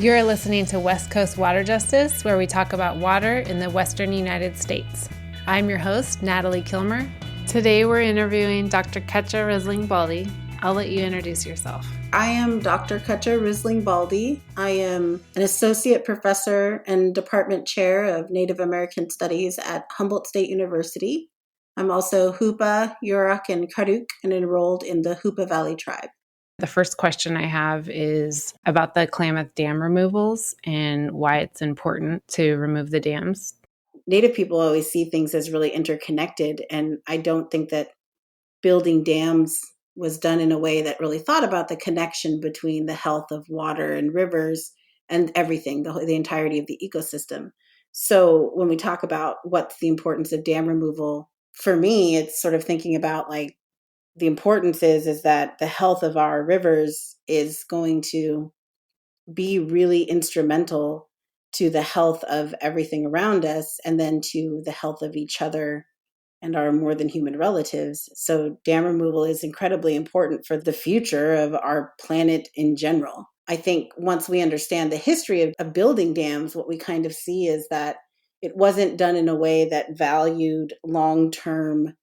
You're listening to West Coast Water Justice, where we talk about water in the Western United States. I'm your host, Natalie Kilmer. Today we're interviewing Dr. Cutcha Rising Baldy. I'll let you introduce yourself. I am Dr. Cutcha Rising Baldy. I am an associate professor and department chair of Native American Studies at Humboldt State University. I'm also Hoopa, Yurok, and Karuk, and enrolled in the Hoopa Valley Tribe. The first question I have is about the Klamath dam removals and why it's important to remove the dams. Native people always see things as really interconnected, and I don't think that building dams was done in a way that really thought about the connection between the health of water and rivers and everything, the entirety of the ecosystem. So when we talk about what's the importance of dam removal, for me, it's sort of thinking about like the importance is that the health of our rivers is going to be really instrumental to the health of everything around us and then to the health of each other and our more than human relatives. So dam removal is incredibly important for the future of our planet in general. I think once we understand the history of building dams, what we kind of see is that it wasn't done in a way that valued long-term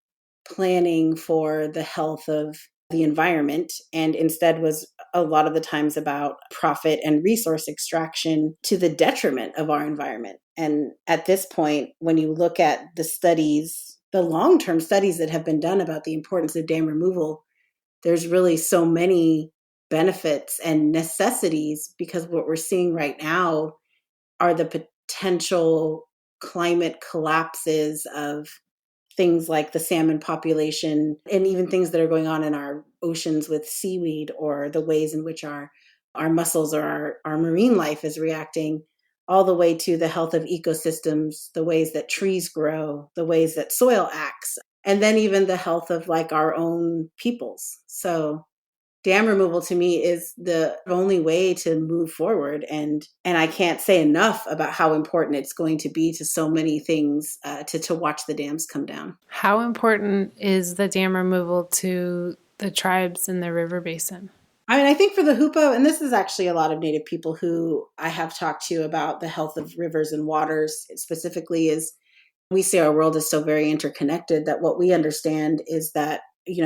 planning for the health of the environment, and instead was a lot of the times about profit and resource extraction to the detriment of our environment. And at this point, when you look at the studies, the long-term studies that have been done about the importance of dam removal, there's really so many benefits and necessities, because what we're seeing right now are the potential climate collapses of things like the salmon population and even things that are going on in our oceans with seaweed, or the ways in which our mussels or our marine life is reacting, all the way to the health of ecosystems, the ways that trees grow, the ways that soil acts, and then even the health of like our own peoples. So dam removal to me is the only way to move forward. And I can't say enough about how important it's going to be to so many things to watch the dams come down. How important is the dam removal to the tribes in the river basin? I mean, I think for the Hoopa, and this is actually a lot of Native people who I have talked to about the health of rivers and waters, specifically, is we see our world is so very interconnected that what we understand is that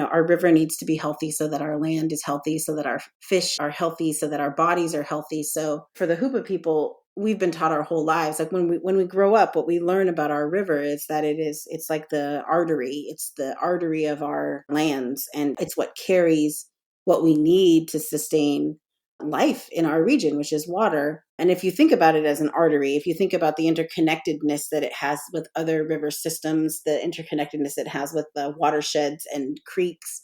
our river needs to be healthy so that our land is healthy, so that our fish are healthy, so that our bodies are healthy. So for the Hoopa people, we've been taught our whole lives, like when we grow up, what we learn about our river is that it's like the artery. It's the artery of our lands, and it's what carries what we need to sustain life in our region, which is water. And if you think about it as an artery, if you think about the interconnectedness that it has with other river systems, the interconnectedness it has with the watersheds and creeks,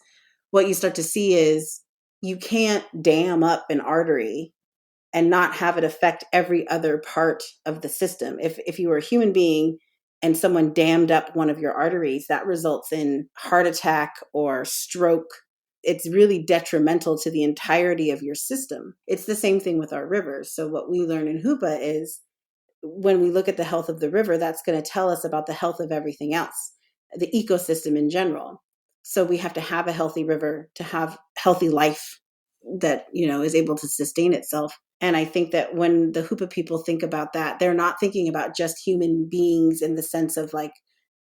what you start to see is you can't dam up an artery and not have it affect every other part of the system. If you were a human being and someone dammed up one of your arteries, that results in heart attack or stroke. It's really detrimental to the entirety of your system. It's the same thing with our rivers. So what we learn in Hoopa is when we look at the health of the river, that's going to tell us about the health of everything else, the ecosystem in general. So we have to have a healthy river to have healthy life that, is able to sustain itself. And I think that when the Hoopa people think about that, they're not thinking about just human beings in the sense of like,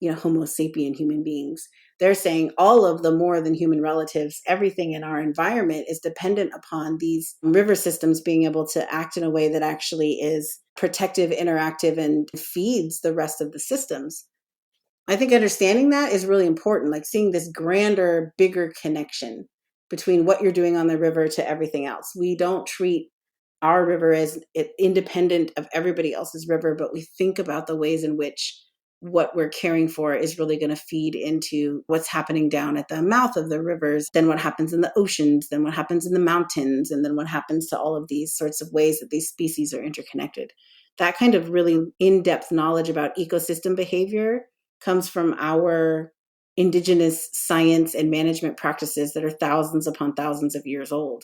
Homo sapien human beings. They're saying all of the more than human relatives, everything in our environment is dependent upon these river systems being able to act in a way that actually is protective, interactive, and feeds the rest of the systems. I think understanding that is really important, like seeing this grander, bigger connection between what you're doing on the river to everything else. We don't treat our river as independent of everybody else's river, but we think about the ways in which what we're caring for is really going to feed into what's happening down at the mouth of the rivers, then what happens in the oceans, then what happens in the mountains, and then what happens to all of these sorts of ways that these species are interconnected. That kind of really in-depth knowledge about ecosystem behavior comes from our indigenous science and management practices that are thousands upon thousands of years old.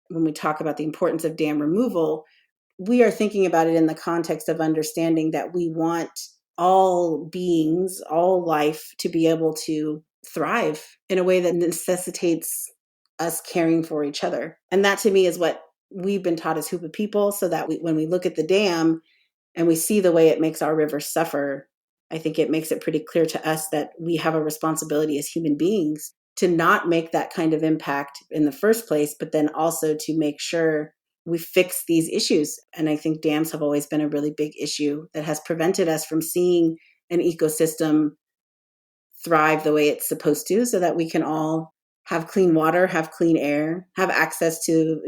When we talk about the importance of dam removal, we are thinking about it in the context of understanding that we want all beings, all life to be able to thrive in a way that necessitates us caring for each other. And that to me is what we've been taught as Hoopa people, so that when we look at the dam and we see the way it makes our rivers suffer, I think it makes it pretty clear to us that we have a responsibility as human beings to not make that kind of impact in the first place, but then also to make sure we fix these issues. And I think dams have always been a really big issue that has prevented us from seeing an ecosystem thrive the way it's supposed to, so that we can all have clean water, have clean air, have access to,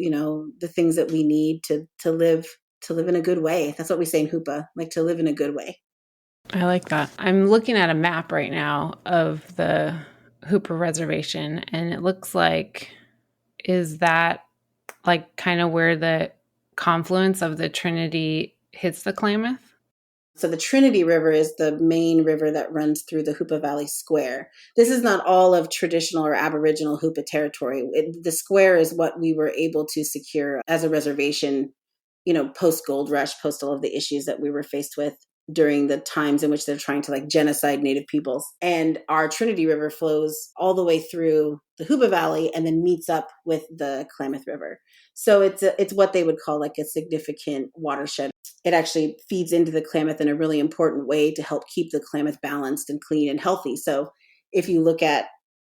the things that we need to live in a good way. That's what we say in Hoopa, like to live in a good way. I like that. I'm looking at a map right now of the Hoopa Reservation, and it looks like, is that like kind of where the confluence of the Trinity hits the Klamath? So the Trinity River is the main river that runs through the Hoopa Valley Square. This is not all of traditional or Aboriginal Hoopa territory. The square is what we were able to secure as a reservation, post gold rush, post all of the issues that we were faced with during the times in which they're trying to genocide Native peoples. And our Trinity River flows all the way through the Hoopa Valley and then meets up with the Klamath River. So it's what they would call a significant watershed. It actually feeds into the Klamath in a really important way to help keep the Klamath balanced and clean and healthy. So if you look at,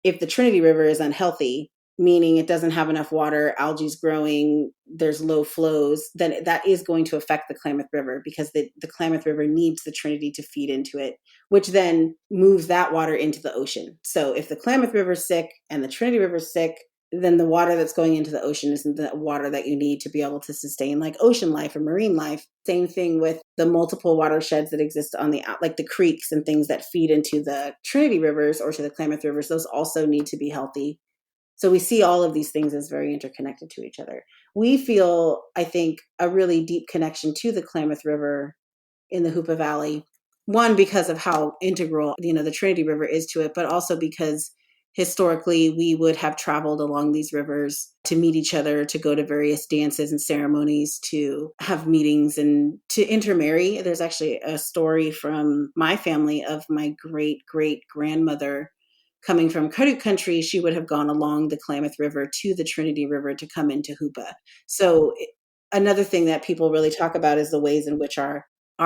if the Trinity River is unhealthy, meaning it doesn't have enough water, algae's growing, there's low flows, then that is going to affect the Klamath River, because the Klamath River needs the Trinity to feed into it, which then moves that water into the ocean. So if the Klamath River is sick and the Trinity River is sick, then the water that's going into the ocean isn't the water that you need to be able to sustain ocean life or marine life. Same thing with the multiple watersheds that exist on the creeks and things that feed into the Trinity rivers or to the Klamath rivers. Those also need to be healthy. So we see all of these things as very interconnected to each other. We feel, I think, a really deep connection to the Klamath River in the Hoopa Valley. One, because of how integral, the Trinity River is to it, but also because historically we would have traveled along these rivers to meet each other, to go to various dances and ceremonies, to have meetings and to intermarry. There's actually a story from my family of my great-great-grandmother coming from Karuk country. She would have gone along the Klamath River to the Trinity River to come into Hupa. So another thing that people really talk about is the ways in which our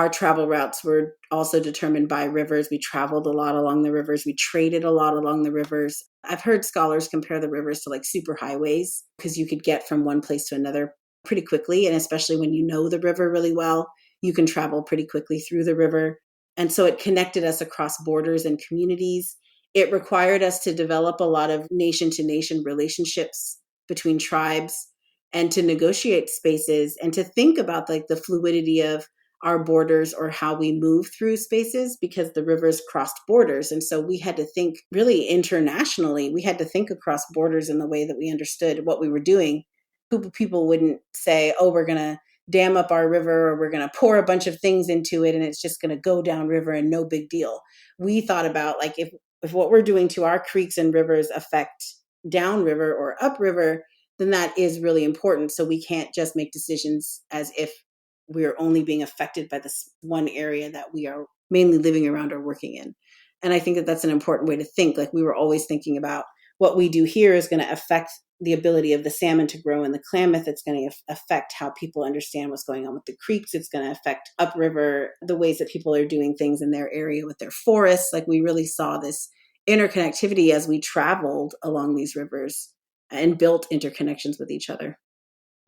travel routes were also determined by rivers. We traveled a lot along the rivers. We traded a lot along the rivers. I've heard scholars compare the rivers to super highways, because you could get from one place to another pretty quickly. And especially when you know the river really well, you can travel pretty quickly through the river. And so it connected us across borders and communities. It required us to develop a lot of nation-to-nation relationships between tribes and to negotiate spaces and to think about the fluidity of our borders or how we move through spaces, because the rivers crossed borders. And so we had to think really internationally. We had to think across borders in the way that we understood what we were doing. People wouldn't say, oh, we're going to dam up our river, or we're going to pour a bunch of things into it and it's just going to go downriver and no big deal. We thought about if what we're doing to our creeks and rivers affect downriver or upriver, then that is really important. So we can't just make decisions as if we're only being affected by this one area that we are mainly living around or working in. And I think that that's an important way to think. We were always thinking about what we do here is going to affect the ability of the salmon to grow in the Klamath. It's going to affect how people understand what's going on with the creeks. It's going to affect upriver, the ways that people are doing things in their area with their forests. We really saw this interconnectivity as we traveled along these rivers and built interconnections with each other.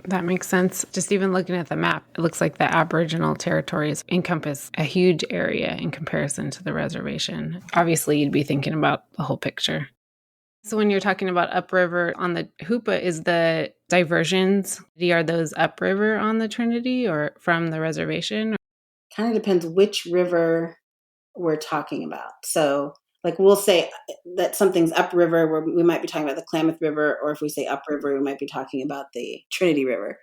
That makes sense. Just even looking at the map, it looks like the Aboriginal territories encompass a huge area in comparison to the reservation. Obviously, you'd be thinking about the whole picture. So when you're talking about upriver on the Hoopa, is the diversions, are those upriver on the Trinity or from the reservation? Kind of depends which river we're talking about. So we'll say that something's upriver, where we might be talking about the Klamath River, or if we say upriver, we might be talking about the Trinity River.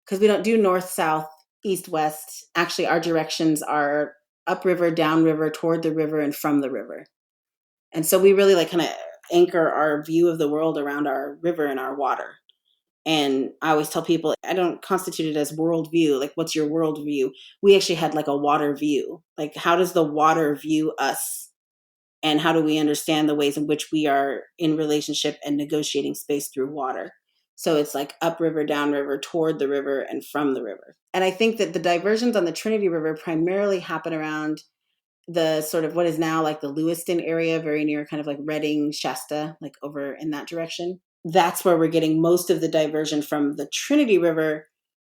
Because we don't do north, south, east, west. Actually, our directions are upriver, downriver, toward the river, and from the river. And so we really kind of anchor our view of the world around our river and our water. And I always tell people, I don't constitute it as worldview. What's your worldview? We actually had a water view. How does the water view us? And how do we understand the ways in which we are in relationship and negotiating space through water? So it's like upriver, downriver, toward the river, and from the river. And I think that the diversions on the Trinity River primarily happen around the sort of what is now like the Lewiston area, very near kind of like Redding, Shasta, like over in that direction. That's where we're getting most of the diversion from the Trinity River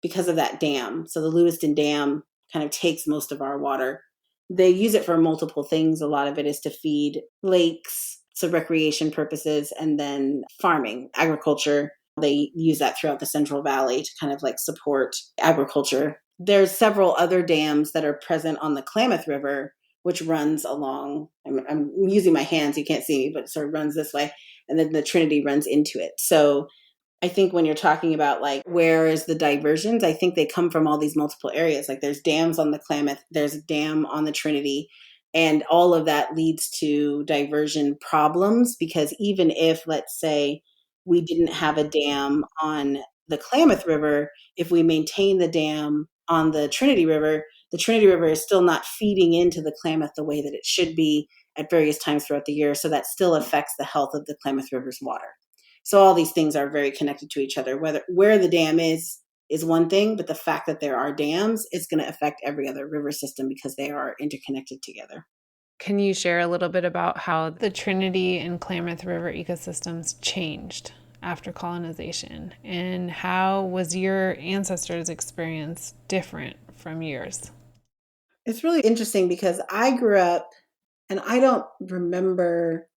because of that dam. So the Lewiston Dam kind of takes most of our water. They use it for multiple things. A lot of it is to feed lakes, so recreation purposes, and then farming, agriculture. They use that throughout the Central Valley to kind of like support agriculture. There's several other dams that are present on the Klamath River, which runs along, I'm using my hands, you can't see me, but it sort of runs this way. And then the Trinity runs into it. So I think when you're talking about like, where is the diversions, I think they come from all these multiple areas. Like there's dams on the Klamath, there's a dam on the Trinity, and all of that leads to diversion problems because even if, let's say, we didn't have a dam on the Klamath River, if we maintain the dam on the Trinity River is still not feeding into the Klamath the way that it should be at various times throughout the year. So that still affects the health of the Klamath River's water. So all these things are very connected to each other. Where the dam is one thing, but the fact that there are dams is going to affect every other river system because they are interconnected together. Can you share a little bit about how the Trinity and Klamath River ecosystems changed after colonization? And how was your ancestors' experience different from yours? It's really interesting because I grew up, and I don't remember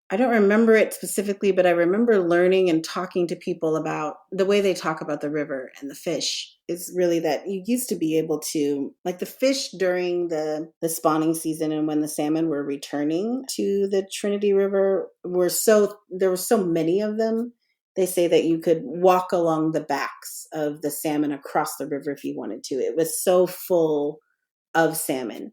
it specifically, but I remember learning and talking to people about the way they talk about the river and the fish is really that you used to be able to, like the fish during the spawning season and when the salmon were returning to the Trinity River there were so many of them. They say that you could walk along the backs of the salmon across the river if you wanted to. It was so full of salmon,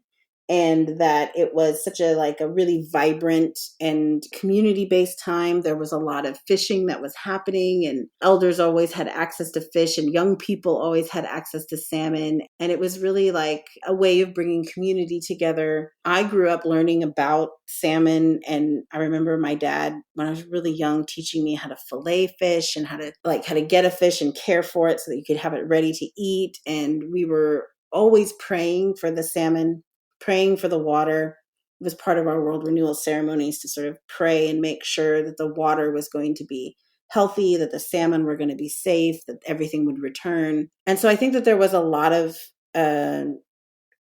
and that it was such a really vibrant and community-based time. There was a lot of fishing that was happening, and elders always had access to fish, and young people always had access to salmon. And it was really like a way of bringing community together. I grew up learning about salmon, and I remember my dad, when I was really young, teaching me how to fillet fish and how to get a fish and care for it so that you could have it ready to eat. And we were always praying for the salmon, praying for the water. It was part of our world renewal ceremonies to sort of pray and make sure that the water was going to be healthy, that the salmon were going to be safe, that everything would return. And so I think that there was a lot of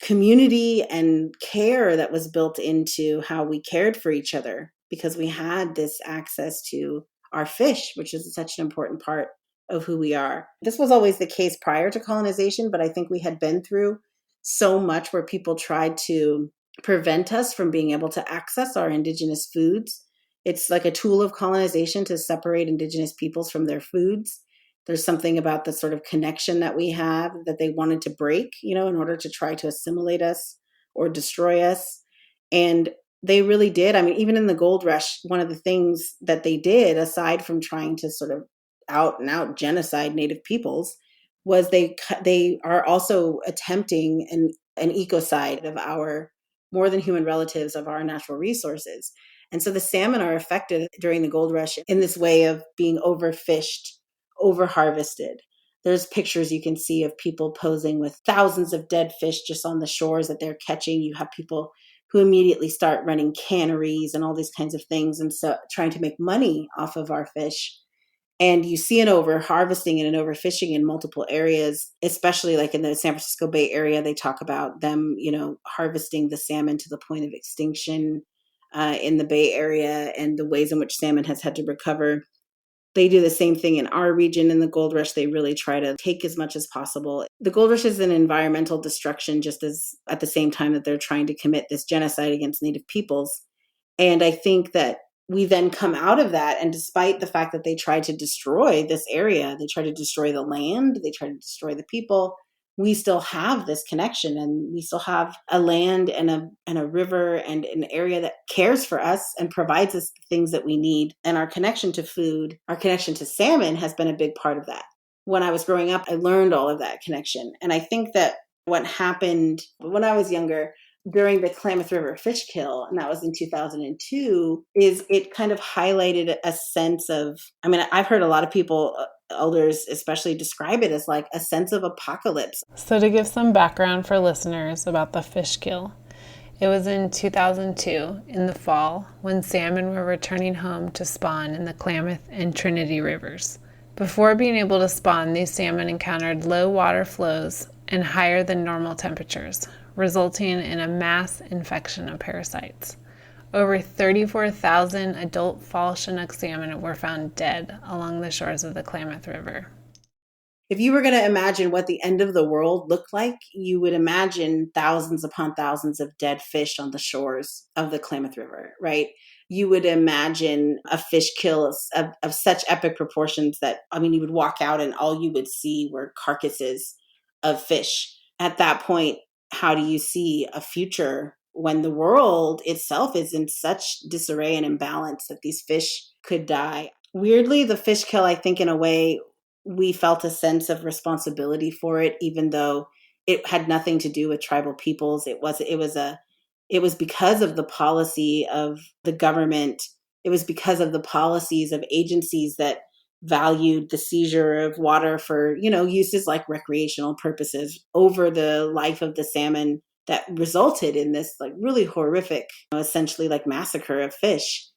community and care that was built into how we cared for each other because we had this access to our fish, which is such an important part of who we are. This was always the case prior to colonization, but I think we had been through so much where people tried to prevent us from being able to access our indigenous foods. It's like a tool of colonization to separate indigenous peoples from their foods. There's something about the sort of connection that we have that they wanted to break, in order to try to assimilate us or destroy us. And they really did. I mean, even in the gold rush, one of the things that they did, aside from trying to sort of out and out genocide Native peoples, was they are also attempting an ecocide of our more than human relatives of our natural resources. And so the salmon are affected during the gold rush in this way of being overfished, overharvested. There's pictures you can see of people posing with thousands of dead fish just on the shores that they're catching. You have people who immediately start running canneries and all these kinds of things, and so trying to make money off of our fish. And you see an over-harvesting and an overfishing in multiple areas, especially like in the San Francisco Bay Area. They talk about them, harvesting the salmon to the point of extinction in the Bay Area and the ways in which salmon has had to recover. They do the same thing in our region in the gold rush. They really try to take as much as possible. The gold rush is an environmental destruction, just as at the same time that they're trying to commit this genocide against Native peoples. And I think that we then come out of that, and despite the fact that they tried to destroy this area, they tried to destroy the land, they tried to destroy the people, we still have this connection, and we still have a land and a river and an area that cares for us and provides us the things that we need. And our connection to food, our connection to salmon has been a big part of that. When I was growing up, I learned all of that connection. And I think that what happened when I was younger, during the Klamath River fish kill, and that was in 2002, is it kind of highlighted a sense of, I mean, I've heard a lot of people, elders especially, describe it as like a sense of apocalypse. So to give some background for listeners about the fish kill, it was in 2002, in the fall, when salmon were returning home to spawn in the Klamath and Trinity rivers. Before being able to spawn, these salmon encountered low water flows and higher than normal temperatures, resulting in a mass infection of parasites. Over 34,000 adult fall Chinook salmon were found dead along the shores of the Klamath River. If you were going to imagine what the end of the world looked like, you would imagine thousands upon thousands of dead fish on the shores of the Klamath River, right? You would imagine a fish kill of such epic proportions that, I mean, you would walk out and all you would see were carcasses of fish. At that point, how do you see a future when the world itself is in such disarray and imbalance that these fish could die? Weirdly, the fish kill, I think, in a way, we felt a sense of responsibility for it, even though it had nothing to do with tribal peoples. It was because of the policy of the government. It was because of the policies of agencies that valued the seizure of water for, uses like recreational purposes over the life of the salmon that resulted in this like really horrific, essentially like massacre of fish.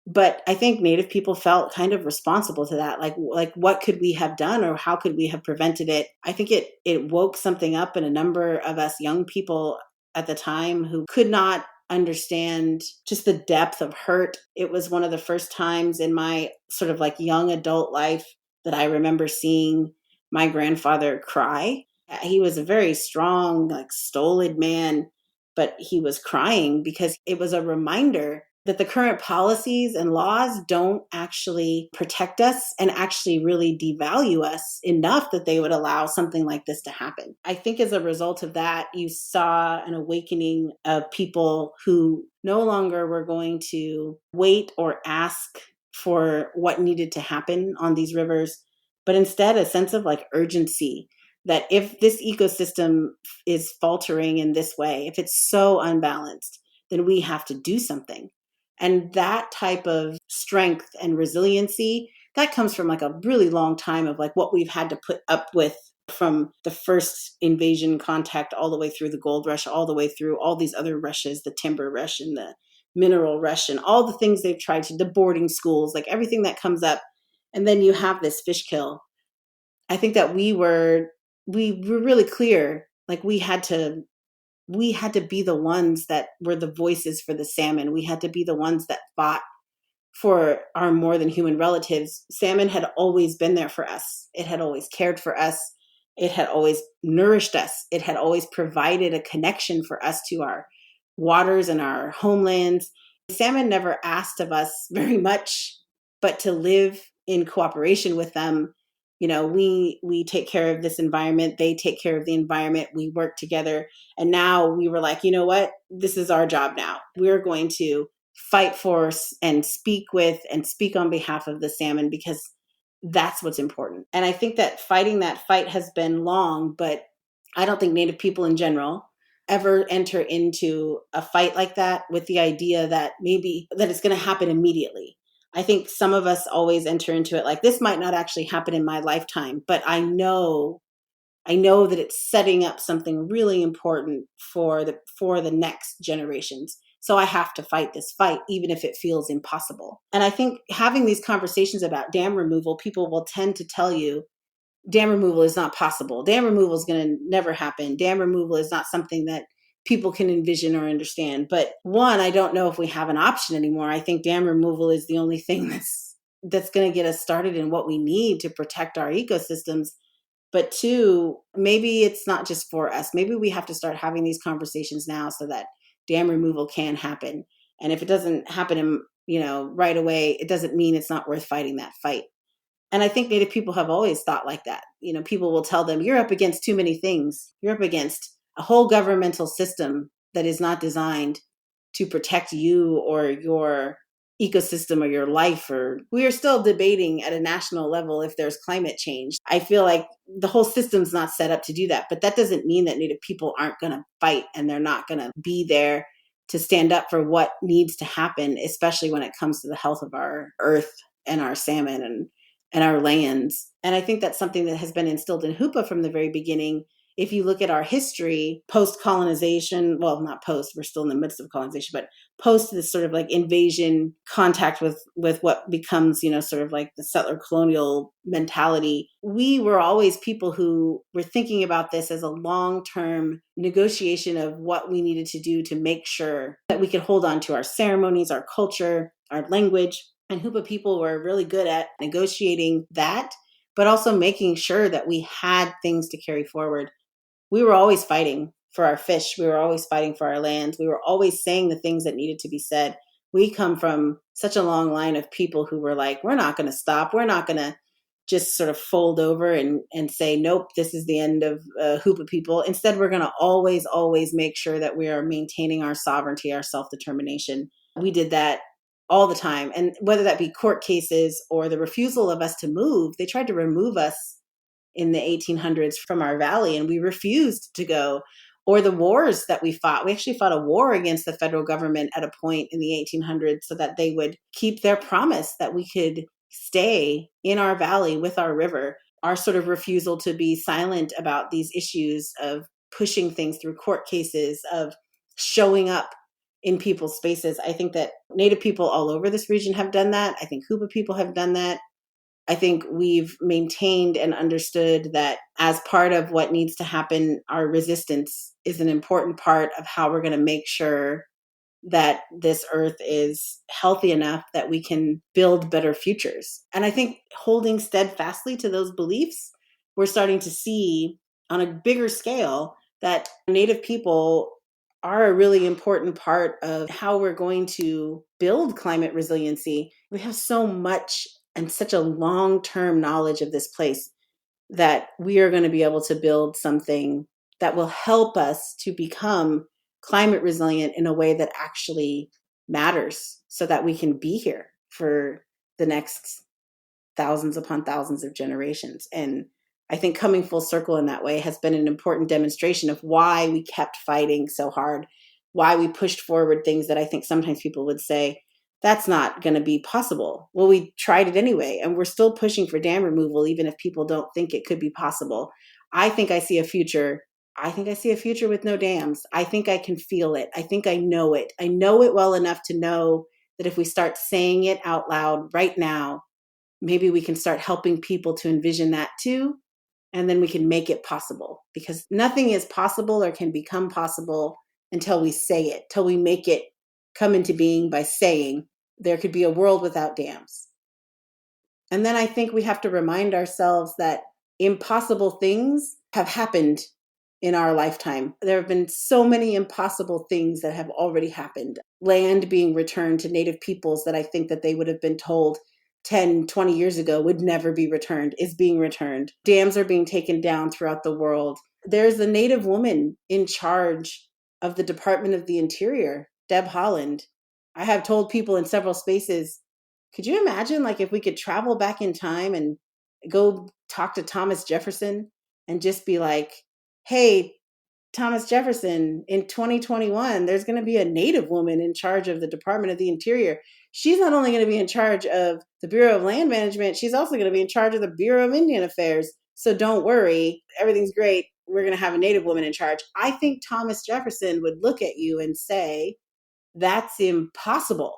But I think Native people felt kind of responsible to that. Like what could we have done, or how could we have prevented it? I think it woke something up in a number of us young people at the time who could not understand just the depth of hurt. It was one of the first times in my sort of like young adult life that I remember seeing my grandfather cry. He was a very strong, like stolid man, but he was crying because it was a reminder that the current policies and laws don't actually protect us and actually really devalue us enough that they would allow something like this to happen. I think as a result of that, you saw an awakening of people who no longer were going to wait or ask for what needed to happen on these rivers, but instead a sense of like urgency that if this ecosystem is faltering in this way, if it's so unbalanced, then we have to do something. And that type of strength and resiliency, that comes from like a really long time of like what we've had to put up with from the first invasion contact all the way through the gold rush, all the way through all these other rushes, the timber rush and the mineral rush and all the things they've tried to, the boarding schools, like everything that comes up. And then you have this fish kill. I think that we were really clear, like we had to be the ones that were the voices for the salmon. We had to be the ones that fought for our more than human relatives. Salmon had always been there for us. It had always cared for us. It had always nourished us. It had always provided a connection for us to our waters and our homelands. Salmon never asked of us very much, but to live in cooperation with them. We take care of this environment. They take care of the environment. We work together. And now we were like, you know what? This is our job now. We're going to fight for and speak with and speak on behalf of the salmon because that's what's important. And I think that fighting that fight has been long, but I don't think Native people in general ever enter into a fight like that with the idea that maybe that it's going to happen immediately. I think some of us always enter into it like this might not actually happen in my lifetime, but I know that it's setting up something really important for the next generations. So I have to fight this fight, even if it feels impossible. And I think having these conversations about dam removal, people will tend to tell you dam removal is not possible. Dam removal is going to never happen. Dam removal is not something that people can envision or understand. But one, I don't know if we have an option anymore. I think dam removal is the only thing that's going to get us started in what we need to protect our ecosystems. But two, maybe it's not just for us. Maybe we have to start having these conversations now so that dam removal can happen. And if it doesn't happen, right away, it doesn't mean it's not worth fighting that fight. And I think Native people have always thought like that. People will tell them, you're up against too many things. You're up against a whole governmental system that is not designed to protect you or your ecosystem or your life, or we are still debating at a national level if there's climate change. I feel like the whole system's not set up to do that, but that doesn't mean that Native people aren't going to fight and they're not going to be there to stand up for what needs to happen, especially when it comes to the health of our earth and our salmon and our lands. And I think that's something that has been instilled in Hoopa from the very beginning. If you look at our history, post-colonization, well, not post, we're still in the midst of colonization, but post this sort of like invasion contact with what becomes, sort of like the settler colonial mentality, we were always people who were thinking about this as a long-term negotiation of what we needed to do to make sure that we could hold on to our ceremonies, our culture, our language. And Hoopa people were really good at negotiating that, but also making sure that we had things to carry forward. We were always fighting for our fish. We were always fighting for our lands. We were always saying the things that needed to be said. We come from such a long line of people who were like, we're not going to stop. We're not going to just sort of fold over and say, nope, this is the end of Hoopa people. Instead, we're going to always, always make sure that we are maintaining our sovereignty, our self-determination. We did that all the time. And whether that be court cases or the refusal of us to move, they tried to remove us in the 1800s from our valley, and we refused to go. Or the wars that we fought. We actually fought a war against the federal government at a point in the 1800s so that they would keep their promise that we could stay in our valley with our river. Our sort of refusal to be silent about these issues of pushing things through court cases, of showing up in people's spaces. I think that Native people all over this region have done that. I think Hoopa people have done that. I think we've maintained and understood that as part of what needs to happen, our resistance is an important part of how we're going to make sure that this earth is healthy enough that we can build better futures. And I think holding steadfastly to those beliefs, we're starting to see on a bigger scale that Native people are a really important part of how we're going to build climate resiliency. We have so much and such a long-term knowledge of this place that we are going to be able to build something that will help us to become climate resilient in a way that actually matters so that we can be here for the next thousands upon thousands of generations. And I think coming full circle in that way has been an important demonstration of why we kept fighting so hard, why we pushed forward things that I think sometimes people would say, that's not going to be possible. Well, we tried it anyway, and we're still pushing for dam removal, even if people don't think it could be possible. I think I see a future. I think I see a future with no dams. I think I can feel it. I think I know it. I know it well enough to know that if we start saying it out loud right now, maybe we can start helping people to envision that too. And then we can make it possible, because nothing is possible or can become possible until we say it, till we make it come into being by saying there could be a world without dams. And then I think we have to remind ourselves that impossible things have happened in our lifetime. There have been so many impossible things that have already happened. Land being returned to Native peoples that I think that they would have been told 10, 20 years ago would never be returned, is being returned. Dams are being taken down throughout the world. There's a Native woman in charge of the Department of the Interior, Deb Holland. I have told people in several spaces, could you imagine like if we could travel back in time and go talk to Thomas Jefferson and just be like, hey, Thomas Jefferson, in 2021, there's going to be a Native woman in charge of the Department of the Interior. She's not only going to be in charge of the Bureau of Land Management, she's also going to be in charge of the Bureau of Indian Affairs. So don't worry, everything's great. We're going to have a Native woman in charge. I think Thomas Jefferson would look at you and say, that's impossible.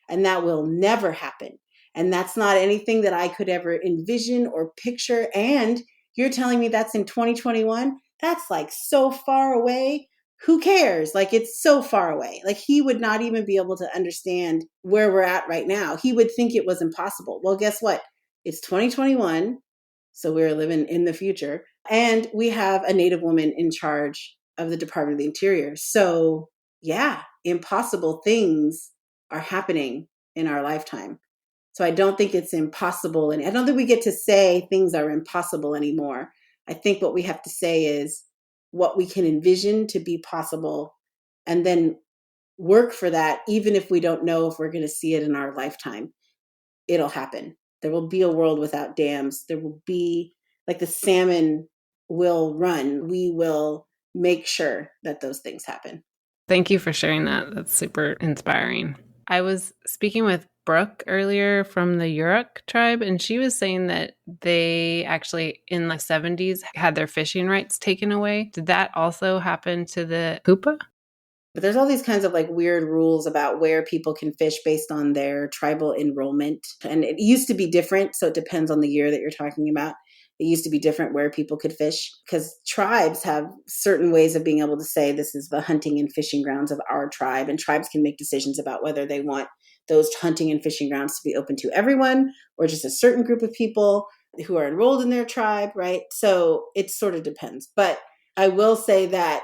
And that will never happen. And that's not anything that I could ever envision or picture. And you're telling me that's in 2021? That's like so far away. Who cares? Like it's so far away. Like he would not even be able to understand where we're at right now. He would think it was impossible. Well, guess what? It's 2021. So we're living in the future. And we have a Native woman in charge of the Department of the Interior. So yeah, impossible things are happening in our lifetime. So I don't think it's impossible. And I don't think we get to say things are impossible anymore. I think what we have to say is what we can envision to be possible. And then work for that, even if we don't know if we're going to see it in our lifetime. It'll happen. There will be a world without dams. There will be, like, the salmon will run. We will make sure that those things happen. Thank you for sharing that. That's super inspiring. I was speaking with Brooke earlier from the Yurok tribe, and she was saying that they actually in the 70s had their fishing rights taken away. Did that also happen to the Hupa? But there's all these kinds of like weird rules about where people can fish based on their tribal enrollment. And it used to be different. So it depends on the year that you're talking about. It used to be different where people could fish because tribes have certain ways of being able to say this is the hunting and fishing grounds of our tribe. And tribes can make decisions about whether they want those hunting and fishing grounds to be open to everyone or just a certain group of people who are enrolled in their tribe, right? So it sort of depends. But I will say that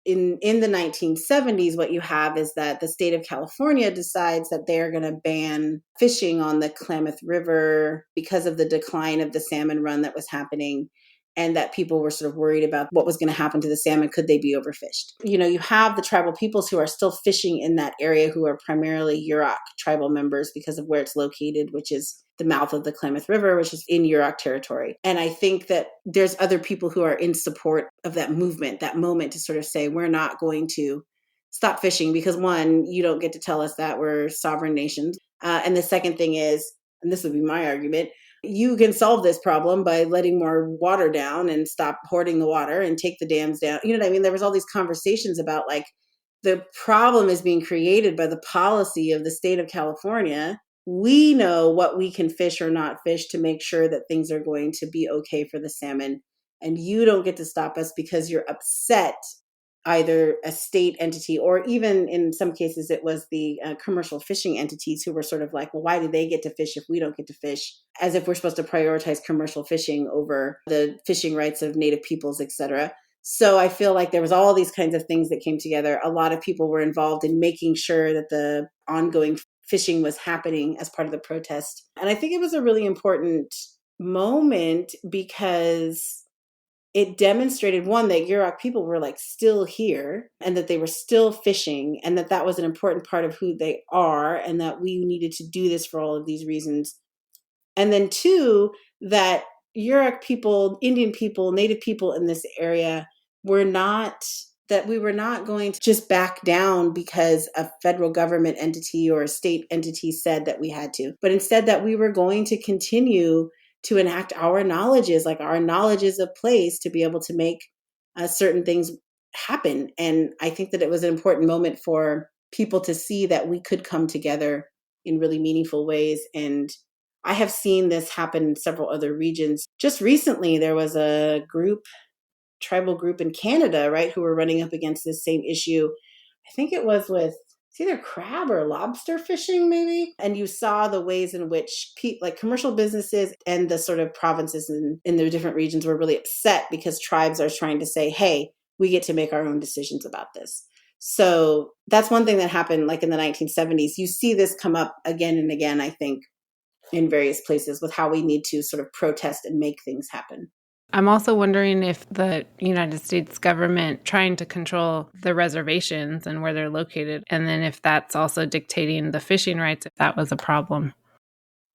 in the 1970s, what you have is that the state of California decides that they're going to ban fishing on the Klamath River because of the decline of the salmon run that was happening, and that people were sort of worried about what was going to happen to the salmon. Could they be overfished? You know, you have the tribal peoples who are still fishing in that area who are primarily Yurok tribal members because of where it's located, which is the mouth of the Klamath River, which is in Yurok territory. And I think that there's other people who are in support of that movement, that moment to sort of say, we're not going to stop fishing because, one, you don't get to tell us that we're sovereign nations. And the second thing is, and this would be my argument, you can solve this problem by letting more water down and stop hoarding the water and take the dams down. You know what I mean? There was all these conversations about like the problem is being created by the policy of the state of California. We know what we can fish or not fish to make sure that things are going to be okay for the salmon. And you don't get to stop us because you're upset, either a state entity or even in some cases it was the commercial fishing entities who were sort of like, well, why do they get to fish if we don't get to fish? As if we're supposed to prioritize commercial fishing over the fishing rights of Native peoples, et cetera. So I feel like there was all these kinds of things that came together. A lot of people were involved in making sure that the ongoing fishing was happening as part of the protest. And I think it was a really important moment because it demonstrated, one, that Yurok people were like still here and that they were still fishing and that that was an important part of who they are and that we needed to do this for all of these reasons. And then two, that Yurok people, Indian people, Native people in this area we were not going to just back down because a federal government entity or a state entity said that we had to, but instead that we were going to continue to enact our knowledges, like our knowledges of place to be able to make certain things happen. And I think that it was an important moment for people to see that we could come together in really meaningful ways. And I have seen this happen in several other regions. Just recently, there was a tribal group in Canada, right, who were running up against this same issue. I think it was with it's either crab or lobster fishing, maybe. And you saw the ways in which like commercial businesses and the sort of provinces in the different regions were really upset because tribes are trying to say, hey, we get to make our own decisions about this. So that's one thing that happened like in the 1970s. You see this come up again and again, I think, in various places with how we need to sort of protest and make things happen. I'm also wondering if the United States government trying to control the reservations and where they're located, and then if that's also dictating the fishing rights, if that was a problem.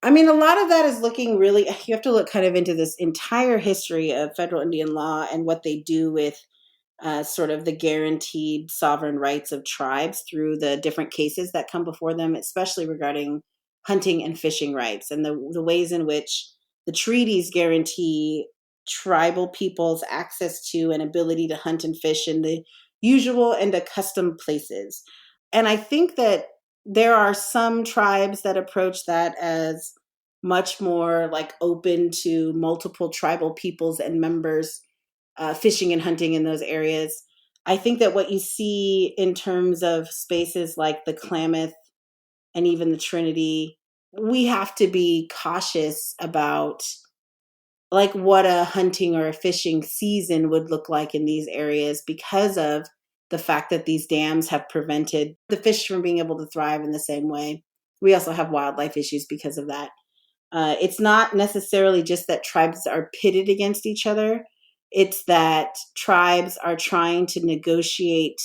I mean, a lot of that is looking really, you have to look kind of into this entire history of federal Indian law and what they do with sort of the guaranteed sovereign rights of tribes through the different cases that come before them, especially regarding hunting and fishing rights and the ways in which the treaties guarantee tribal peoples access to and ability to hunt and fish in the usual and accustomed places. And I think that there are some tribes that approach that as much more like open to multiple tribal peoples and members fishing and hunting in those areas. I think that what you see in terms of spaces like the Klamath and even the Trinity, we have to be cautious about like what a hunting or a fishing season would look like in these areas because of the fact that these dams have prevented the fish from being able to thrive in the same way. We also have wildlife issues because of that. It's not necessarily just that tribes are pitted against each other. It's that tribes are trying to negotiate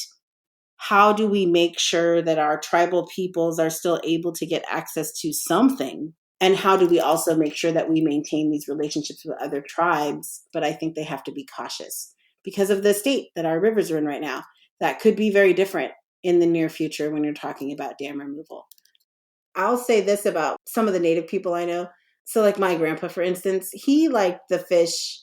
how do we make sure that our tribal peoples are still able to get access to something? And how do we also make sure that we maintain these relationships with other tribes? But I think they have to be cautious because of the state that our rivers are in right now. That could be very different in the near future when you're talking about dam removal. I'll say this about some of the native people I know. So, like my grandpa, for instance, he liked the fish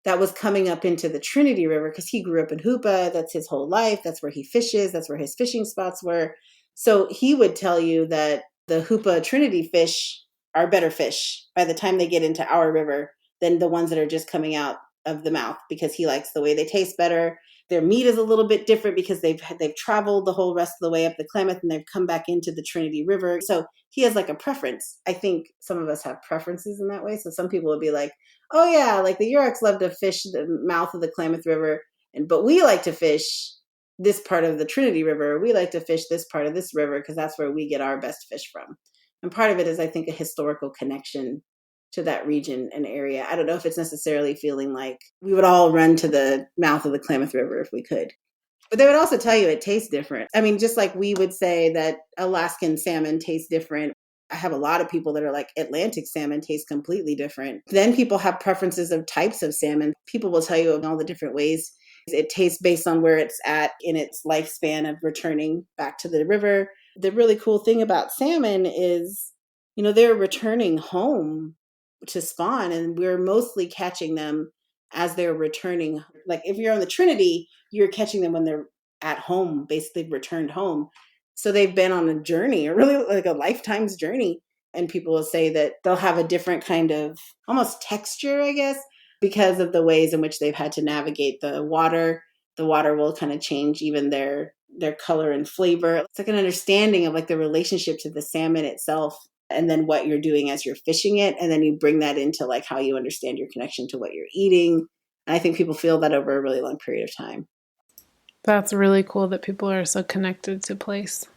that was coming up into the Trinity River because he grew up in Hoopa. That's his whole life. That's where he fishes. That's where his fishing spots were. So he would tell you that the Hoopa Trinity fish are better fish by the time they get into our river than the ones that are just coming out of the mouth, because he likes the way they taste better. Their meat is a little bit different because they've traveled the whole rest of the way up the Klamath and they've come back into the Trinity River. So he has like a preference. I think some of us have preferences in that way. So some people would be like, oh yeah, like the Yuroks love to fish the mouth of the Klamath River, but we like to fish this part of the Trinity River. We like to fish this part of this river because that's where we get our best fish from. And part of it is, I think, a historical connection to that region and area. I don't know if it's necessarily feeling like we would all run to the mouth of the Klamath River if we could. But they would also tell you it tastes different. I mean, just like we would say that Alaskan salmon tastes different. I have a lot of people that are like Atlantic salmon tastes completely different. Then people have preferences of types of salmon. People will tell you in all the different ways it tastes based on where it's at in its lifespan of returning back to the river. The really cool thing about salmon is, they're returning home to spawn, and we're mostly catching them as they're returning. Like if you're on the Trinity, you're catching them when they're at home, basically returned home. So they've been on a journey, or really like a lifetime's journey. And people will say that they'll have a different kind of almost texture, I guess, because of the ways in which they've had to navigate the water. The water will kind of change even their color and flavor. It's like an understanding of like the relationship to the salmon itself, and then what you're doing as you're fishing it. And then you bring that into like how you understand your connection to what you're eating. And I think people feel that over a really long period of time. That's really cool that people are so connected to place.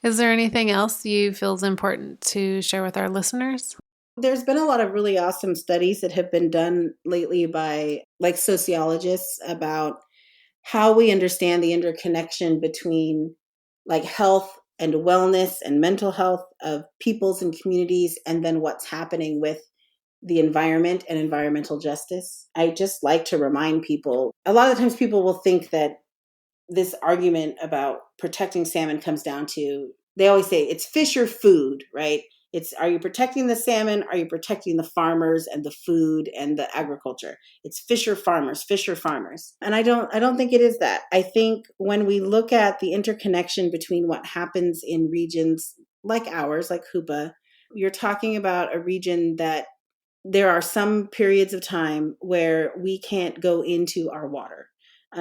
Is there anything else you feel is important to share with our listeners? There's been a lot of really awesome studies that have been done lately by like sociologists about how we understand the interconnection between like health and wellness and mental health of peoples and communities, and then what's happening with the environment and environmental justice. I just like to remind people, a lot of times people will think that this argument about protecting salmon comes down to, they always say it's fish or food, right? It's, are you protecting the salmon? Are you protecting the farmers and the food and the agriculture? It's fish or farmers, fish or farmers. And I don't think it is that. I think when we look at the interconnection between what happens in regions like ours, like Hupa, you're talking about a region that there are some periods of time where we can't go into our water.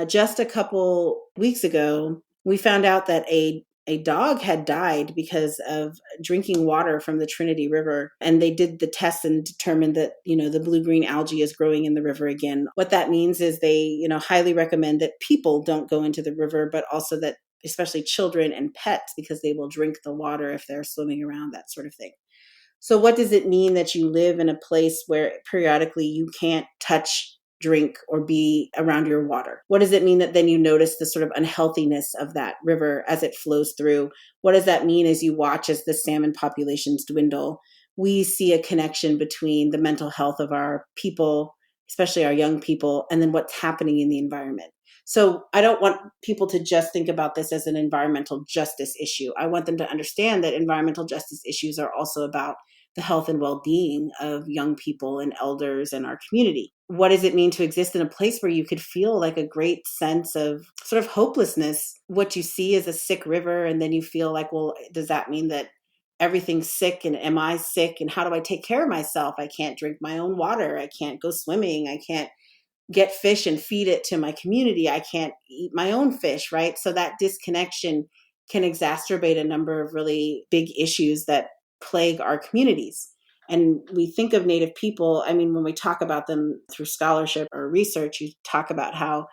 Just a couple weeks ago, we found out that a dog had died because of drinking water from the Trinity River. And they did the tests and determined that, the blue-green algae is growing in the river again. What that means is they, highly recommend that people don't go into the river, but also that especially children and pets, because they will drink the water if they're swimming around, that sort of thing. So what does it mean that you live in a place where periodically you can't touch, drink, or be around your water? What does it mean that then you notice the sort of unhealthiness of that river as it flows through? What does that mean as you watch as the salmon populations dwindle? We see a connection between the mental health of our people, especially our young people, and then what's happening in the environment. So I don't want people to just think about this as an environmental justice issue. I want them to understand that environmental justice issues are also about the health and well-being of young people and elders in our community. What does it mean to exist in a place where you could feel like a great sense of sort of hopelessness? What you see is a sick river, and then you feel like, well, does that mean that everything's sick, and am I sick, and how do I take care of myself? I can't drink my own water. I can't go swimming. I can't get fish and feed it to my community. I can't eat my own fish, right? So that disconnection can exacerbate a number of really big issues that plague our communities. And we think of Native people, I mean, when we talk about them through scholarship or research, you talk about how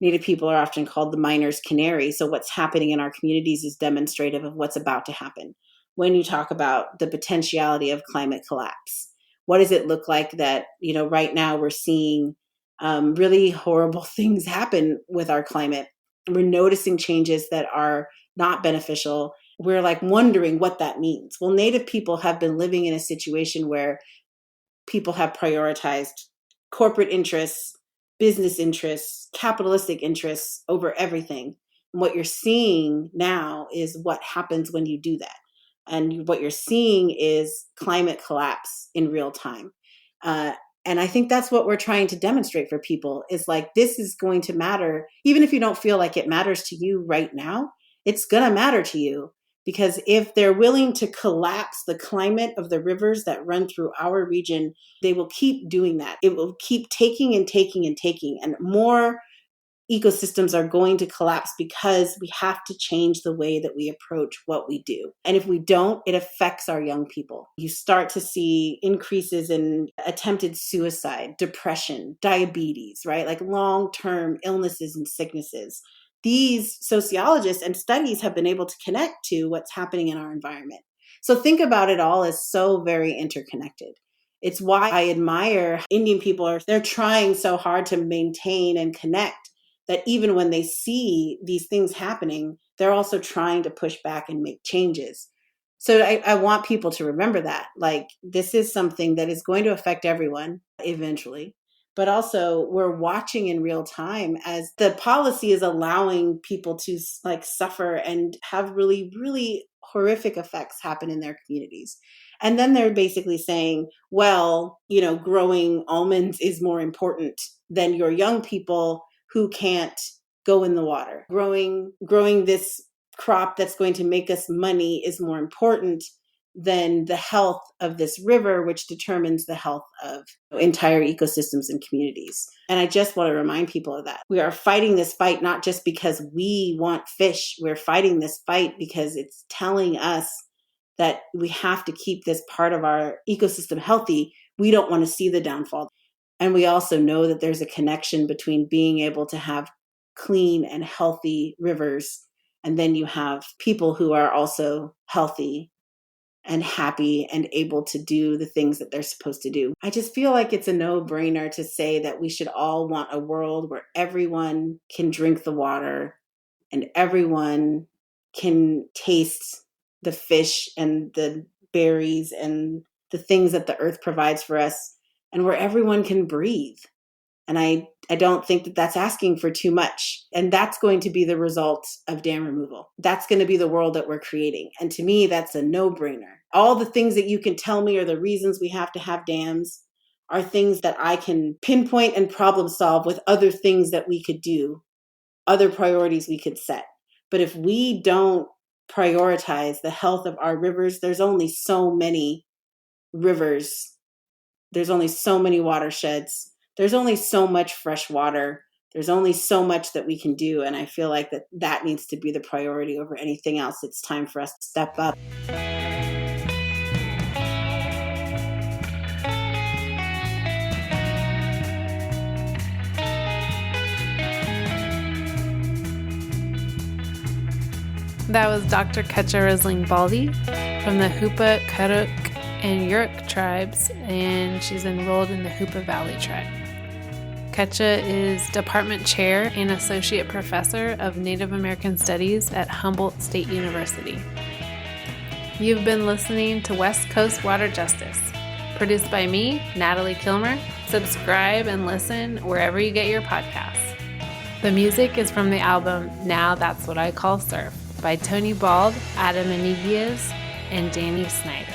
Native people are often called the miner's canary. So what's happening in our communities is demonstrative of what's about to happen. When you talk about the potentiality of climate collapse, what does it look like that, right now we're seeing really horrible things happen with our climate? We're noticing changes that are not beneficial. We're like wondering what that means. Well, Native people have been living in a situation where people have prioritized corporate interests, business interests, capitalistic interests over everything. And what you're seeing now is what happens when you do that. And what you're seeing is climate collapse in real time. And I think that's what we're trying to demonstrate for people is like, this is going to matter. Even if you don't feel like it matters to you right now, it's going to matter to you. Because if they're willing to collapse the climate of the rivers that run through our region, they will keep doing that. It will keep taking and taking and taking. And more ecosystems are going to collapse because we have to change the way that we approach what we do. And if we don't, it affects our young people. You start to see increases in attempted suicide, depression, diabetes, right? Like long-term illnesses and sicknesses. These sociologists and studies have been able to connect to what's happening in our environment. So think about it all as so very interconnected. It's why I admire Indian people. They're trying so hard to maintain and connect that even when they see these things happening, they're also trying to push back and make changes. So I want people to remember that. Like, this is something that is going to affect everyone eventually. But also we're watching in real time as the policy is allowing people to like suffer and have really, really horrific effects happen in their communities. And then they're basically saying, well, growing almonds is more important than your young people who can't go in the water. Growing this crop that's going to make us money is more important than the health of this river, which determines the health of entire ecosystems and communities. And I just want to remind people of that. We are fighting this fight not just because we want fish. We're fighting this fight because it's telling us that we have to keep this part of our ecosystem healthy. We don't want to see the downfall. And we also know that there's a connection between being able to have clean and healthy rivers, and then you have people who are also healthy and happy and able to do the things that they're supposed to do. I just feel like it's a no-brainer to say that we should all want a world where everyone can drink the water and everyone can taste the fish and the berries and the things that the earth provides for us, and where everyone can breathe. And I don't think that that's asking for too much. And that's going to be the result of dam removal. That's going to be the world that we're creating. And to me, that's a no-brainer. All the things that you can tell me are the reasons we have to have dams are things that I can pinpoint and problem solve with other things that we could do, other priorities we could set. But if we don't prioritize the health of our rivers, there's only so many rivers. There's only so many watersheds. There's only so much fresh water. There's only so much that we can do. And I feel like that needs to be the priority over anything else. It's time for us to step up. That was Dr. Cutcha Rising Baldy from the Hoopa, Karuk, and Yurok Tribes, and she's enrolled in the Hoopa Valley Tribe. Cutcha is Department Chair and Associate Professor of Native American Studies at Humboldt State University. You've been listening to West Coast Water Justice, produced by me, Natalie Kilmer. Subscribe and listen wherever you get your podcasts. The music is from the album Now That's What I Call Surf by Tony Bald, Adam Anigias, and Danny Snyder.